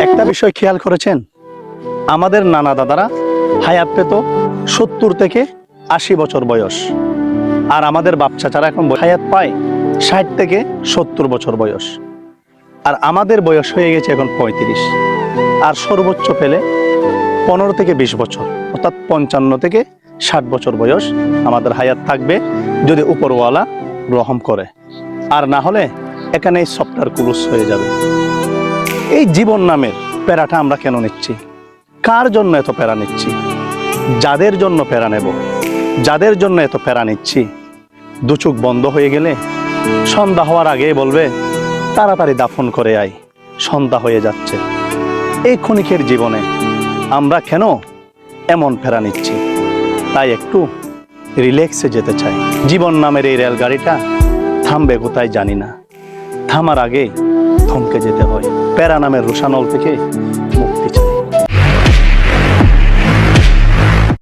একটা বিষয় খেয়াল করেছেন, আমাদের নানা দাদারা হায়াত পেত 70 থেকে 80 বছর বয়স, আর আমাদের বাপ চাচারা এখন হায়াত পায় 60 থেকে 70 বছর বয়স, আর আমাদের বয়স হয়ে গেছে এখন 35, আর সর্বোচ্চ পেলে 15 থেকে 20 বছর, অর্থাৎ 55 থেকে 60 বছর বয়স আমাদের হায়াত থাকবে, যদি উপরওয়ালা রহম করে, আর না হলে এখানেই সফটওয়্যার ক্লোজ হয়ে যাবে। এই জীবন নামের প্যারাটা আমরা কেন নিচ্ছি? কার জন্য এত প্যারা নিচ্ছি? যাদের জন্য প্যারা নেব, যাদের জন্য এত প্যারা নিচ্ছি, দুচোখ বন্ধ হয়ে গেলে সন্ধ্যা হওয়ার আগেই বলবে তাড়াতাড়ি দাফন করে আয়, সন্ধ্যা হয়ে যাচ্ছে। এই ক্ষণিকের জীবনে আমরা কেন এমন প্যারা নিচ্ছি? তাই একটু রিল্যাক্সে যেতে চাই। জীবন নামের এই রেলগাড়িটা থামবে কোথায় জানি না, থামার আগে থমকে যেতে হয়। প্যারা নামের রোশানল থেকে মুক্তি